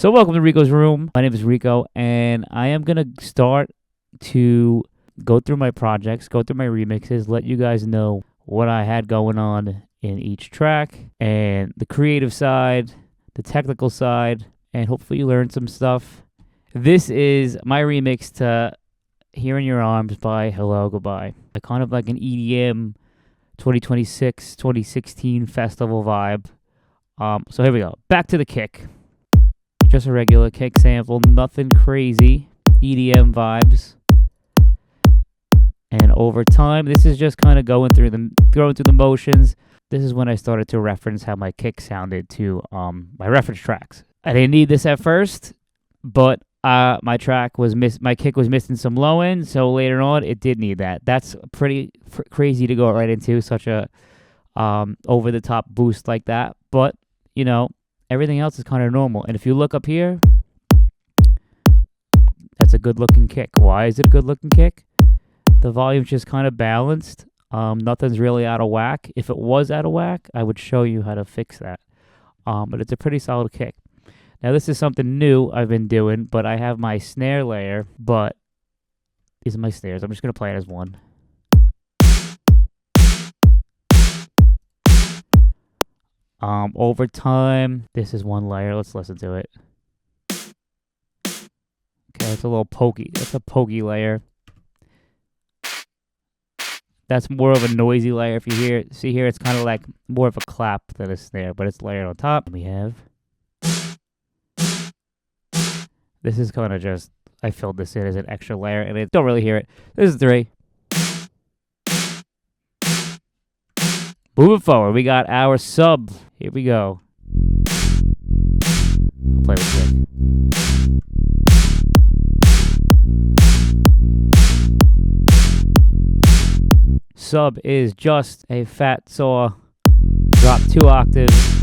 So welcome to Rico's Room. My name is Rico, and I am going to start to go through my projects, go through my remixes, let you guys know what I had going on in each track, and the creative side, the technical side, and hopefully you learn some stuff. This is my remix to Here in Your Arms by Hellogoodbye. Kind of like an EDM 2026, 2016 festival vibe. So here we go. Back to the kick. Just a regular kick sample, nothing crazy. EDM vibes. And over time, this is just kind of going through the motions. This is when I started to reference how my kick sounded to my reference tracks. I didn't need this at first, but my kick was missing some low end, so later on it did need that. That's pretty crazy to go right into such a over the top boost like that, but you know, everything else is kind of normal. And if you look up here, that's a good looking kick. Why is it a good looking kick? The volume's just kind of balanced. Nothing's really out of whack. If it was out of whack, I would show you how to fix that. But it's a pretty solid kick. Now, this is something new I've been doing, but I have my snare layer, but these are my snares. I'm just going to play it as one. Over time, this is one layer. Let's listen to it. Okay, it's a little pokey. It's a pokey layer. That's more of a noisy layer. If you see here, it's kind of like more of a clap than a snare, but it's layered on top. We have... This is kind of just, I filled this in as an extra layer, and I don't really hear it. This is 3. Moving forward, we got our sub. Here we go. I'll play with it. Sub is just a fat saw. Drop 2 octaves.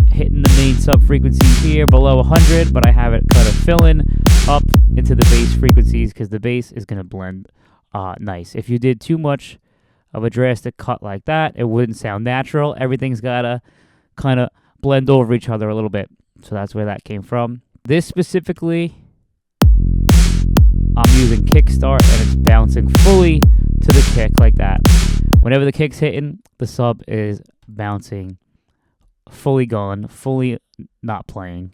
Hitting the main sub frequencies here below 100, but I have it kind of filling up into the bass frequencies because the bass is going to blend nice. If you did too much of a drastic cut like that, it wouldn't sound natural. Everything's got to kind of blend over each other a little bit. So that's where that came from. This specifically, I'm using kickstart, and it's bouncing fully to the kick like that. Whenever the kick's hitting, the sub is bouncing fully gone, fully not playing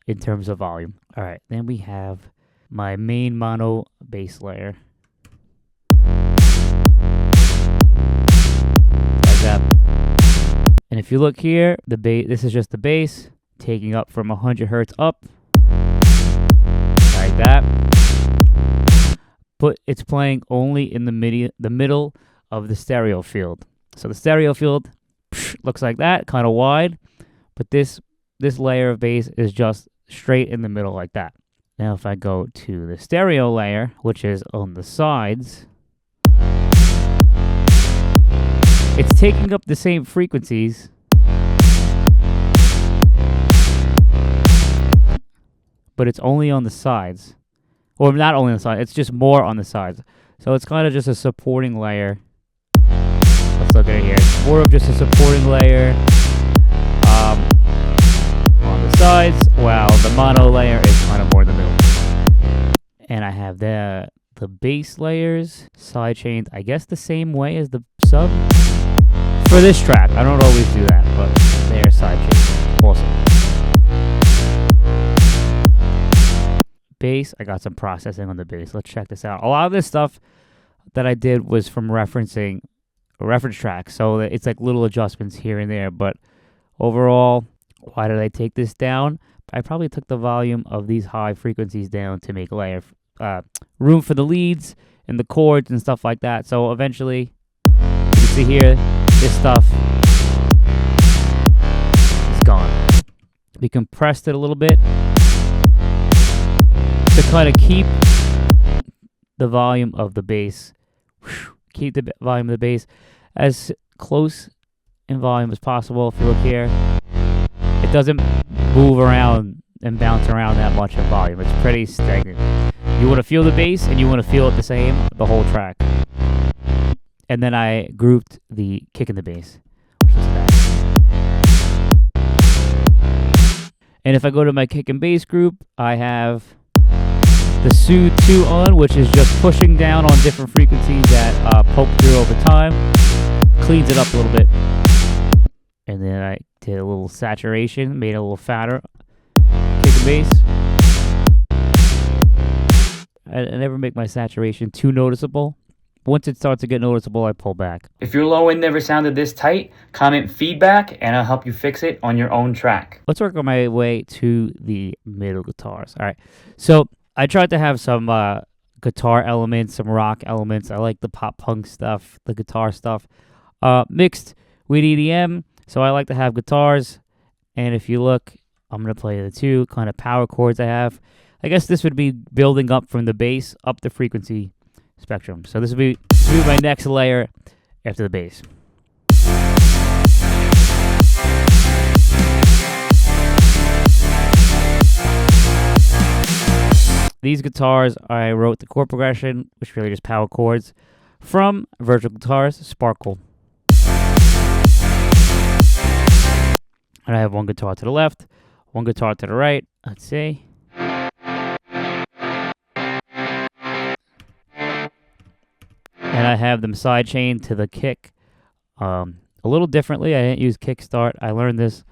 in terms of volume. All right, then we have my main mono bass layer. Like that. And if you look here, the bass, this is just the bass taking up from 100 hertz up. Like that. But it's playing only in the middle of the stereo field. So the stereo field looks like that, kind of wide, but this layer of bass is just straight in the middle like that. Now if I go to the stereo layer, which is on the sides, it's taking up the same frequencies, but it's only on the sides. Or not only on the sides, it's just more on the sides. So it's kind of just a supporting layer. Let's look at it here. It's more of just a supporting layer on the sides, while the mono layer is kind of more in the middle. And I have the bass layers side chained, I guess the same way as the sub. For this track, I don't always do that, but they are side chained. Awesome. Bass, I got some processing on the bass. Let's check this out. A lot of this stuff that I did was from referencing a reference track, so it's like little adjustments here and there, but overall, why did I take this down? I probably took the volume of these high frequencies down to make room for the leads and the chords and stuff like that. So eventually, you can see here, this stuff is gone. We compressed it a little bit to kind of keep the volume of the bass, keep the volume of the bass as close in volume as possible. If you look here, it doesn't move around and bounce around that much in volume. It's pretty stagnant. You want to feel the bass, and you want to feel it the same the whole track. And then I grouped the kick and the bass, which is that. And if I go to my kick and bass group, I have the Soothe 2 on, which is just pushing down on different frequencies that poke through over time. Cleans it up a little bit. And then I did a little saturation, made it a little fatter. Kick and bass. I never make my saturation too noticeable. Once it starts to get noticeable, I pull back. If your low end never sounded this tight, comment feedback and I'll help you fix it on your own track. Let's work on my way to the middle guitars. All right. So I tried to have some guitar elements, some rock elements. I like the pop punk stuff, the guitar stuff, mixed with EDM. So I like to have guitars. And if you look, I'm going to play the two kind of power chords I have. I guess this would be building up from the bass up the frequency spectrum. So this would be my next layer after the bass. These guitars, I wrote the chord progression, which really just power chords, from Virtual Guitars Sparkle. And I have one guitar to the left, one guitar to the right. Let's see. And I have them sidechained to the kick a little differently. I didn't use kickstart. I learned this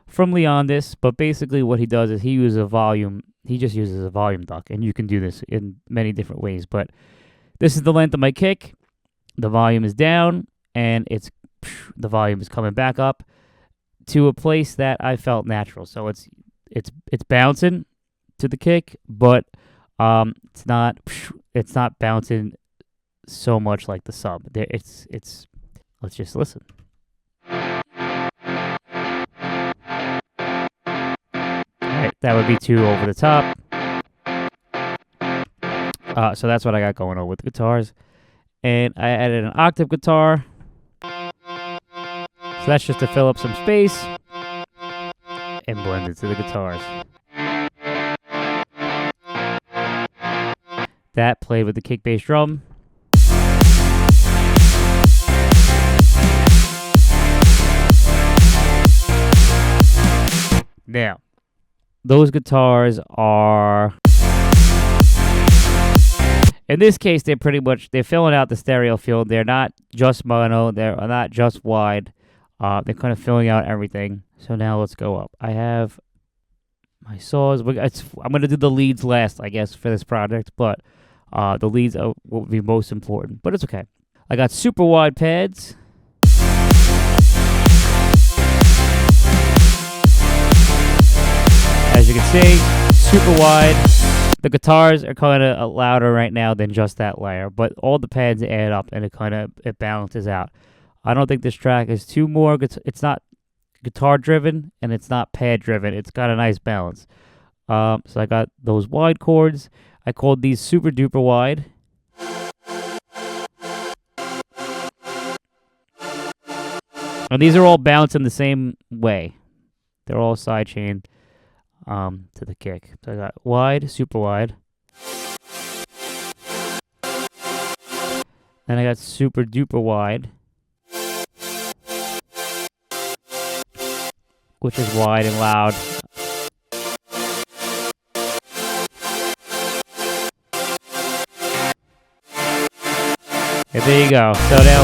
from Leondis, but basically what he does is he uses a volume. He just uses a volume duck, and you can do this in many different ways. But this is the length of my kick. The volume is down, and the volume is coming back up to a place that I felt natural. So it's bouncing to the kick, but it's not bouncing so much like the sub. There, it's. Let's just listen. All right, that would be 2 over the top. So that's what I got going on with the guitars, and I added an octave guitar. So that's just to fill up some space and blend it to the guitars. That played with the kick bass drum. Now, those guitars are, in this case, they're filling out the stereo field. They're not just mono. They're not just wide. They're kind of filling out everything. So now let's go up. I have my saws. I'm going to do the leads last, I guess, for this project, but the leads will be most important. But it's okay. I got super wide pads. As you can see, super wide. The guitars are kind of louder right now than just that layer, but all the pads add up and it balances out. I don't think this track is too more. It's not guitar driven and it's not pad driven. It's got a nice balance. So I got those wide chords. I called these super duper wide. And these are all bouncing the same way. They're all sidechained to the kick. So I got wide, super wide. Then I got super duper wide, which is wide and loud. And there you go. So now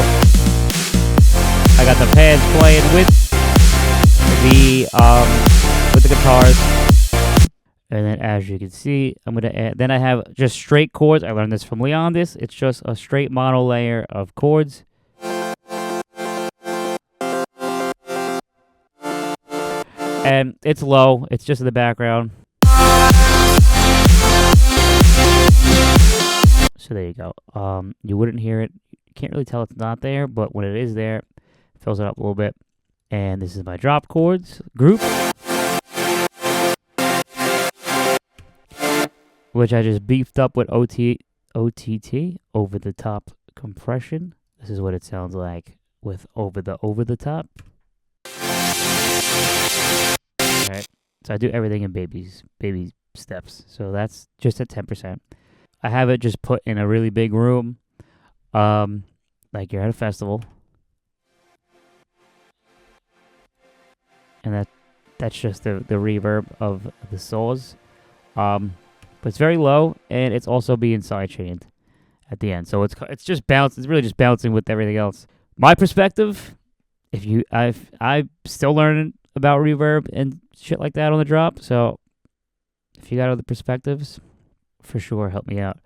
I got the pads playing with the guitars. And then as you can see, I'm going to add, then I have just straight chords. I learned this from Leondis. It's just a straight mono layer of chords. And it's low. It's just in the background. So there you go. You wouldn't hear it. You can't really tell it's not there, but when it is there, it fills it up a little bit. And this is my drop chords group, which I just beefed up with OTT, over the top compression. This is what it sounds like with over the top. Alright, so I do everything in baby steps. So that's just at 10%. I have it just put in a really big room, like you're at a festival. And That's just the reverb of the saws. But it's very low, and it's also being sidechained at the end. So it's just bounce. It's really just bouncing with everything else. My perspective, I'm still learning about reverb and shit like that on the drop. So if you got other perspectives, for sure help me out.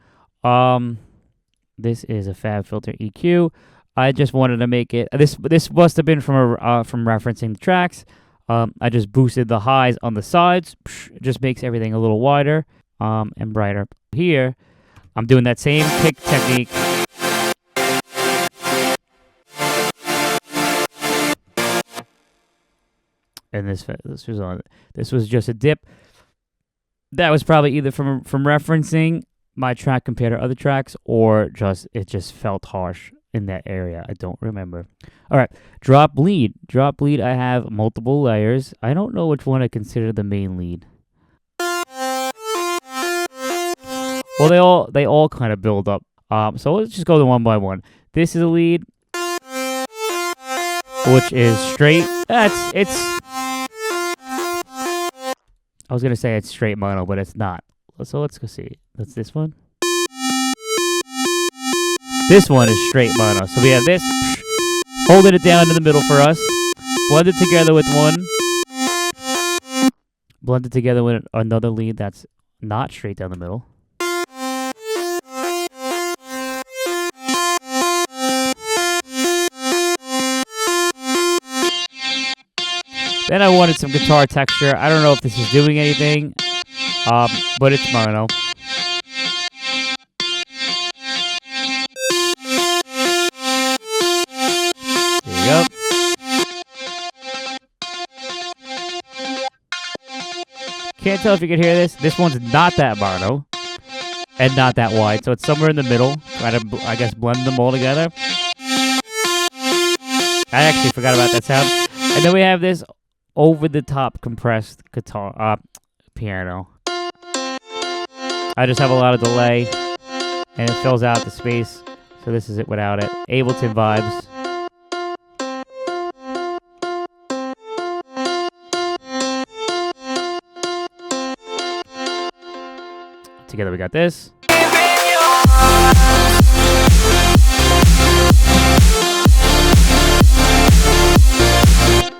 This is a FabFilter EQ. I just wanted to make it. This must have been from referencing the tracks. I just boosted the highs on the sides. It just makes everything a little wider and brighter. Here, I'm doing that same kick technique. And this was just a dip. That was probably either from referencing my track compared to other tracks, or it just felt harsh in that area. I don't remember. All right, drop lead. Drop lead, I have multiple layers. I don't know which one I consider the main lead. Well, they all kind of build up. So let's just go one by one. This is a lead, which is straight. I was gonna say it's straight mono, but it's not. So let's go see. That's this one. This one is straight mono. So we have this, holding it down in the middle for us, blended together with one, blended together with another lead that's not straight down the middle. Then I wanted some guitar texture. I don't know if this is doing anything, but it's mono. There you go. Can't tell if you can hear this. This one's not that mono and not that wide, so it's somewhere in the middle. Try to, I guess, blend them all together. I actually forgot about that sound. And then we have this over-the-top compressed guitar, piano. I just have a lot of delay, and it fills out the space. So this is it without it. Ableton vibes. Together we got this.